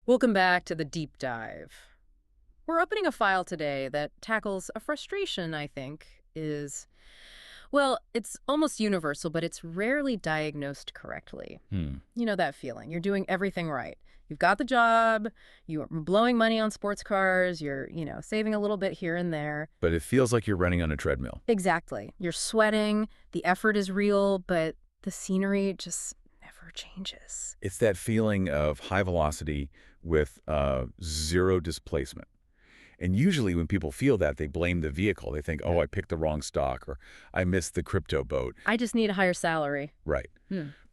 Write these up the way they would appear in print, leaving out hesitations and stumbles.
Welcome back to the deep dive. We're opening a file today that tackles a frustration, I think, well, it's almost universal, but it's rarely diagnosed correctly. You know that feeling. You're doing everything right. You've got the job, you're blowing money on sports cars, you're saving a little bit here and there. But it feels like you're running on a treadmill. Exactly. You're sweating, the effort is real, but the scenery just never changes. It's that feeling of high velocity with zero displacement. And usually when people feel that, they blame the vehicle. They think, oh, I picked the wrong stock, or I missed the crypto boat. I just need a higher salary. Right.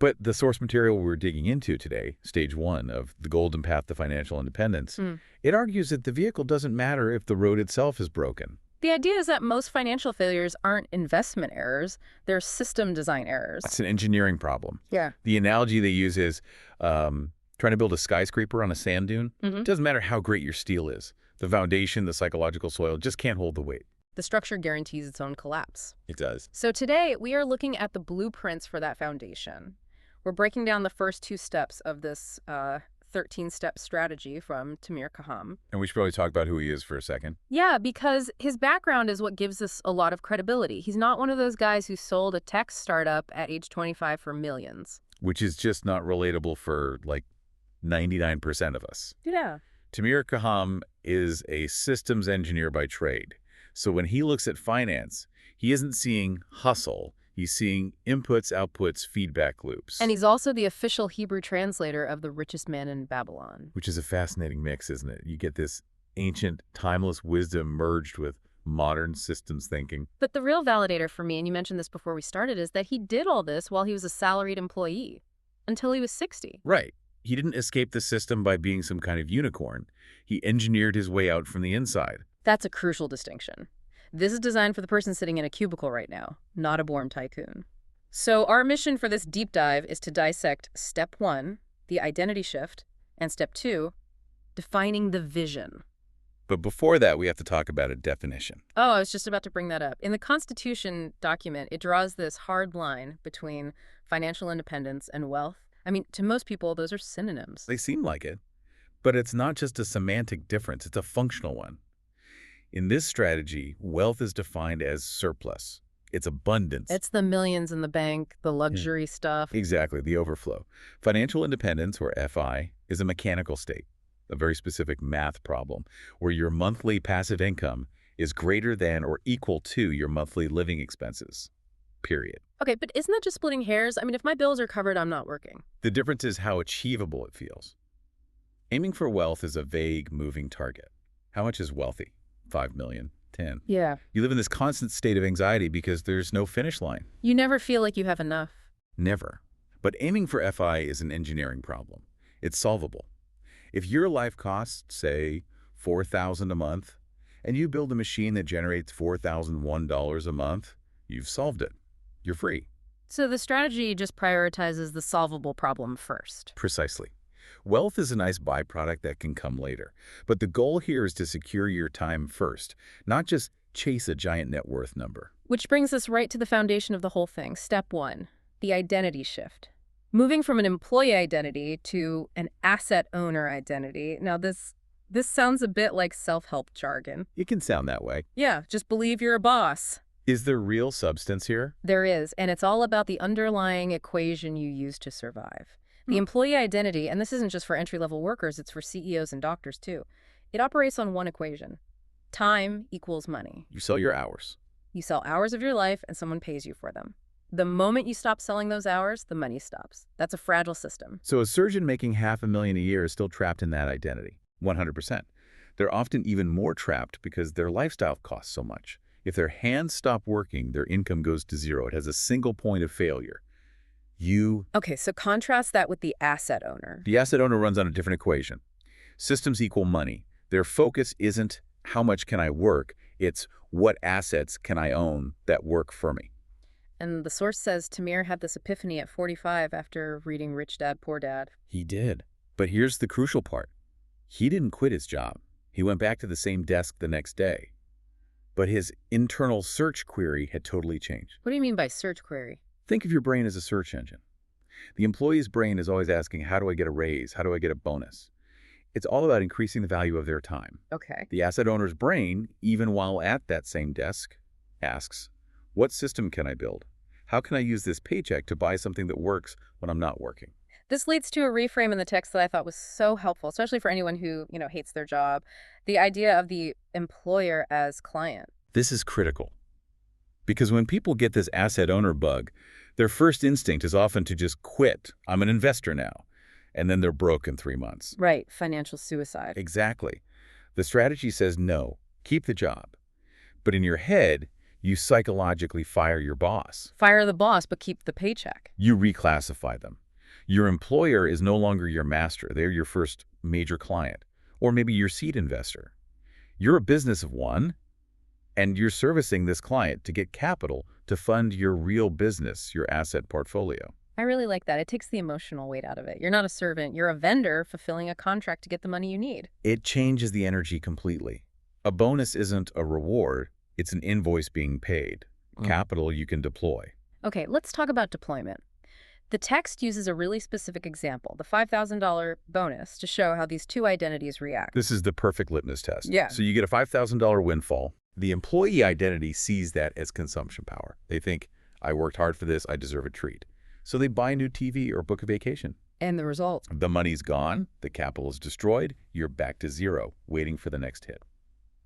But the source material we're digging into today, stage 1 of the golden path to financial independence, it argues that the vehicle doesn't matter if the road itself is broken. The idea is that most financial failures aren't investment errors, they're system design errors. It's an engineering problem. Yeah. The analogy they use is trying to build a skyscraper on a sand dune. It doesn't matter how great your steel is. The foundation, the psychological soil, just can't hold the weight. The structure guarantees its own collapse. It does. So today, we are looking at the blueprints for that foundation. We're breaking down the first 2 steps of this 13-step strategy from Tamir Kaham. And we should probably talk about who he is for a second. Yeah, because his background is what gives us a lot of credibility. He's not one of those guys who sold a tech startup at age 25 for millions. Which is just not relatable for, like, 99% of us. Yeah. Tamir Kaham is a systems engineer by trade. So when he looks at finance, he isn't seeing hustle. He's seeing inputs, outputs, feedback loops. And he's also the official Hebrew translator of The Richest Man in Babylon. Which is a fascinating mix, isn't it? You get this ancient, timeless wisdom merged with modern systems thinking. But the real validator for me, and you mentioned this before we started, is that he did all this while he was a salaried employee until he was 60. Right. He didn't escape the system by being some kind of unicorn. He engineered his way out from the inside. That's a crucial distinction. This is designed for the person sitting in a cubicle right now, not a born tycoon. So our mission for this deep dive is to dissect step 1, the identity shift, and step 2, defining the vision. But before that, we have to talk about a definition. Oh, I was just about to bring that up. In the Constitution document, it draws this hard line between financial independence and wealth. I mean, to most people, those are synonyms. They seem like it, but it's not just a semantic difference, it's a functional one. In this strategy, wealth is defined as surplus. It's abundance. It's the millions in the bank, the luxury stuff. Exactly, the overflow. Financial independence, or FI, is a mechanical state, a very specific math problem, where your monthly passive income is greater than or equal to your monthly living expenses, period. Okay, but isn't that just splitting hairs? I mean, if my bills are covered, I'm not working. The difference is how achievable it feels. Aiming for wealth is a vague, moving target. How much is wealthy? 5 million, 10. Yeah. You live in this constant state of anxiety because there's no finish line. You never feel like you have enough. Never. But aiming for FI is an engineering problem. It's solvable. If your life costs, say, $4,000 a month, and you build a machine that generates $4,001 a month, you've solved it. You're free. So the strategy just prioritizes the solvable problem first. Precisely. Wealth is a nice byproduct that can come later. But the goal here is to secure your time first, not just chase a giant net worth number. Which brings us right to the foundation of the whole thing. Step 1, the identity shift. Moving from an employee identity to an asset owner identity. Now, this sounds a bit like self-help jargon. It can sound that way. Yeah, just believe you're a boss. Is there real substance here? There is, and it's all about the underlying equation you use to survive. The employee identity, and this isn't just for entry-level workers, it's for CEOs and doctors too. It operates on one equation. Time equals money. You sell your hours. You sell hours of your life and someone pays you for them. The moment you stop selling those hours, the money stops. That's a fragile system. So a surgeon making $500,000 a year is still trapped in that identity, 100%. They're often even more trapped because their lifestyle costs so much. If their hands stop working, their income goes to zero. It has a single point of failure. Okay, so contrast that with the asset owner. The asset owner runs on a different equation. Systems equal money. Their focus isn't how much can I work, it's what assets can I own that work for me. And the source says Tamir had this epiphany at 45 after reading Rich Dad, Poor Dad. He did. But here's the crucial part. He didn't quit his job. He went back to the same desk the next day. But his internal search query had totally changed. What do you mean by search query? Think of your brain as a search engine. The employee's brain is always asking, how do I get a raise? How do I get a bonus? It's all about increasing the value of their time. Okay. The asset owner's brain, even while at that same desk, asks, what system can I build? How can I use this paycheck to buy something that works when I'm not working? This leads to a reframe in the text that I thought was so helpful, especially for anyone who, hates their job. The idea of the employer as client. This is critical. Because when people get this asset owner bug, their first instinct is often to just quit. I'm an investor now. And then they're broke in 3 months. Right. Financial suicide. Exactly. The strategy says no, keep the job. But in your head, you psychologically fire your boss. Fire the boss, but keep the paycheck. You reclassify them. Your employer is no longer your master. They're your first major client, or maybe your seed investor. You're a business of one, and you're servicing this client to get capital to fund your real business, your asset portfolio. I really like that. It takes the emotional weight out of it. You're not a servant. You're a vendor fulfilling a contract to get the money you need. It changes the energy completely. A bonus isn't a reward. It's an invoice being paid. Capital you can deploy. Okay, let's talk about deployment. The text uses a really specific example, the $5,000 bonus, to show how these two identities react. This is the perfect litmus test. Yeah. So you get a $5,000 windfall. The employee identity sees that as consumption power. They think, I worked hard for this, I deserve a treat. So they buy a new TV or book a vacation. And the result? The money's gone, the capital is destroyed, you're back to zero, waiting for the next hit.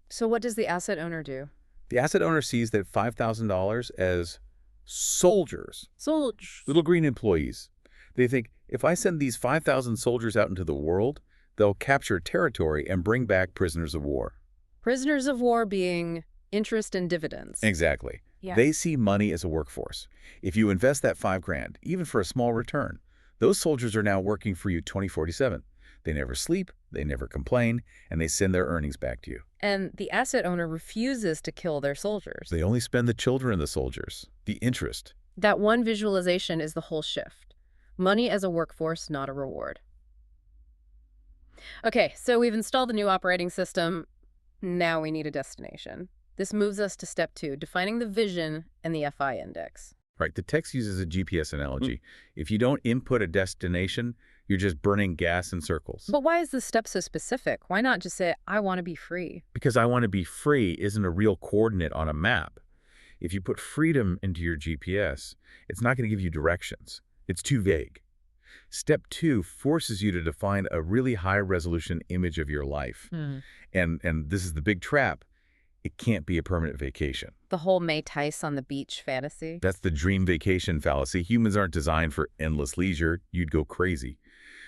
So what does the asset owner do? The asset owner sees that $5,000 as soldiers, Soldiers. little green employees. They think, if I send these 5,000 soldiers out into the world, they'll capture territory and bring back prisoners of war. Prisoners of war being interest and dividends. Exactly. Yeah. They see money as a workforce. If you invest that $5,000, even for a small return, those soldiers are now working for you 24/7. They never sleep, they never complain, and they send their earnings back to you. And the asset owner refuses to kill their soldiers. They only spend the children of the soldiers, the interest. That one visualization is the whole shift. Money as a workforce, not a reward. Okay, so we've installed the new operating system. Now we need a destination. This moves us to step 2, defining the vision and the FI index. Right, the text uses a GPS analogy. If you don't input a destination, you're just burning gas in circles. But why is this step so specific? Why not just say, I want to be free? Because I want to be free isn't a real coordinate on a map. If you put freedom into your GPS, it's not going to give you directions. It's too vague. Step 2 forces you to define a really high-resolution image of your life. And this is the big trap. It can't be a permanent vacation. The whole May Tice on the beach fantasy. That's the dream vacation fallacy. Humans aren't designed for endless leisure. You'd go crazy.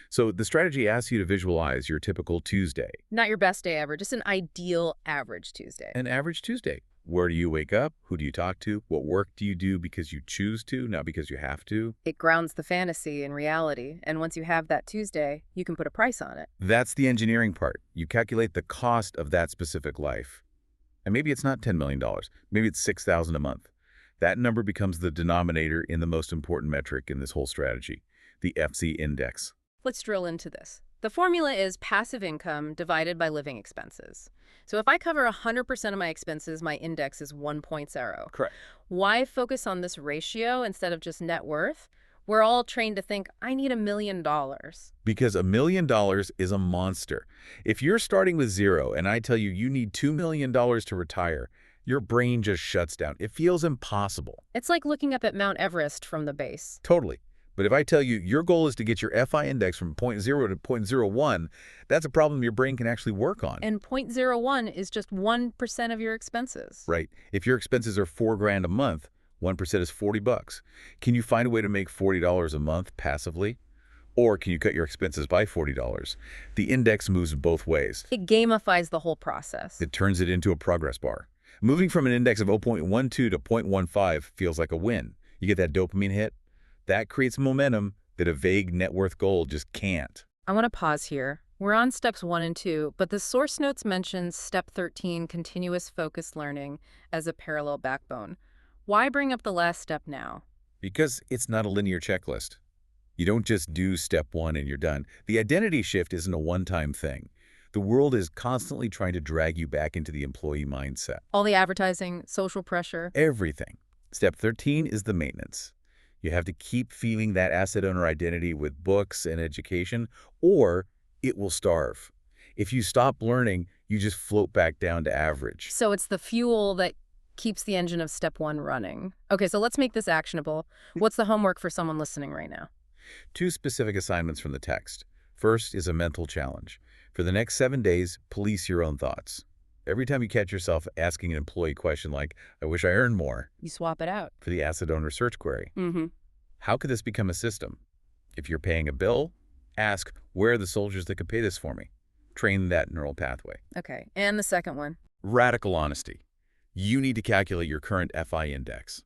So the strategy asks you to visualize your typical Tuesday. Not your best day ever, just an ideal average Tuesday. An average Tuesday. Where do you wake up? Who do you talk to? What work do you do because you choose to, not because you have to? It grounds the fantasy in reality, and once you have that Tuesday, you can put a price on it. That's the engineering part. You calculate the cost of that specific life. And maybe it's not $10 million. Maybe it's $6,000 a month. That number becomes the denominator in the most important metric in this whole strategy, the FC index. Let's drill into this. The formula is passive income divided by living expenses. So if I cover 100% of my expenses, my index is 1.0. Correct. Why focus on this ratio instead of just net worth? We're all trained to think, I need $1 million. Because $1 million is a monster. If you're starting with zero and I tell you you need $2 million to retire, your brain just shuts down. It feels impossible. It's like looking up at Mount Everest from the base. Totally. But if I tell you your goal is to get your FI index from 0.0 to 0.01, that's a problem your brain can actually work on. And 0.01 is just 1% of your expenses. Right. If your expenses are $4,000 a month, 1% is $40. Can you find a way to make $40 a month passively? Or can you cut your expenses by $40? The index moves both ways. It gamifies the whole process. It turns it into a progress bar. Moving from an index of 0.12 to 0.15 feels like a win. You get that dopamine hit. That creates momentum that a vague net worth goal just can't. I want to pause here. We're on steps 1 and 2, but the source notes mentions step 13, continuous focused learning, as a parallel backbone. Why bring up the last step now? Because it's not a linear checklist. You don't just do step 1 and you're done. The identity shift isn't a one-time thing. The world is constantly trying to drag you back into the employee mindset. All the advertising, social pressure. Everything. Step 13 is the maintenance. You have to keep feeding that asset owner identity with books and education, or it will starve. If you stop learning, you just float back down to average. So it's the fuel that keeps the engine of step one running. Okay, so let's make this actionable. What's the homework for someone listening right now? 2 specific assignments from the text. First is a mental challenge. For the next 7 days, police your own thoughts. Every time you catch yourself asking an employee question like, I wish I earned more, You swap it out. for the acetone search query. Mm-hmm. How could this become a system? If you're paying a bill, ask, where are the soldiers that could pay this for me? Train that neural pathway. Okay, and the second one. Radical honesty. You need to calculate your current FI index.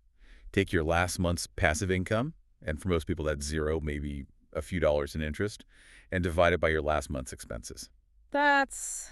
Take your last month's passive income, and for most people that's zero, maybe a few dollars in interest, and divide it by your last month's expenses. That's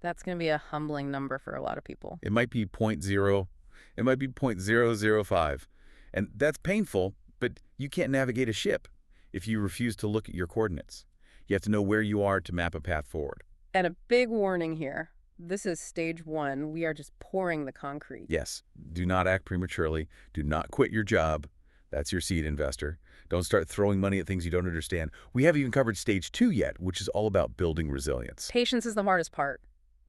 going to be a humbling number for a lot of people. It might be zero point 0, it might be 0.005. And that's painful, but you can't navigate a ship if you refuse to look at your coordinates. You have to know where you are to map a path forward. And a big warning here. This is stage one. We are just pouring the concrete. Yes, do not act prematurely. Do not quit your job. That's your seed investor. Don't start throwing money at things you don't understand. We haven't even covered stage 2 yet, which is all about building resilience. Patience is the hardest part.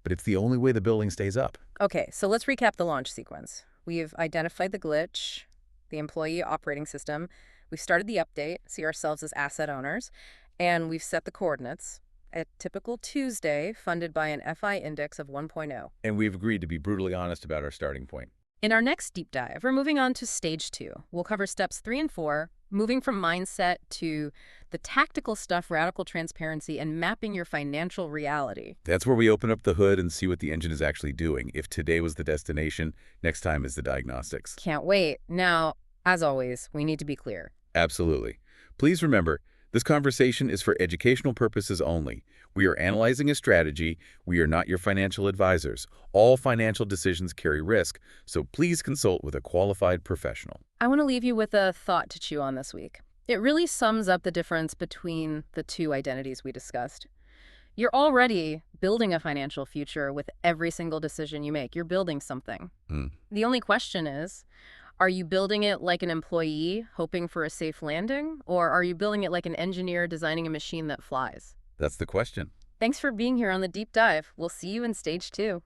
But it's the only way the building stays up. Okay, so let's recap the launch sequence. We've identified the glitch, the employee operating system. We've started the update, see ourselves as asset owners, and we've set the coordinates. A typical Tuesday funded by an FI index of 1.0. And we've agreed to be brutally honest about our starting point. In our next deep dive, we're moving on to stage 2. We'll cover steps 3 and 4, moving from mindset to the tactical stuff, radical transparency, and mapping your financial reality. That's where we open up the hood and see what the engine is actually doing. If today was the destination, next time is the diagnostics. Can't wait. Now, as always, we need to be clear. Absolutely. Please remember, this conversation is for educational purposes only. We are analyzing a strategy. We are not your financial advisors. All financial decisions carry risk, so please consult with a qualified professional. I want to leave you with a thought to chew on this week. It really sums up the difference between the two identities we discussed. You're already building a financial future with every single decision you make. You're building something. The only question is, are you building it like an employee, hoping for a safe landing? Or are you building it like an engineer designing a machine that flies? That's the question. Thanks for being here on the deep dive. We'll see you in stage 2.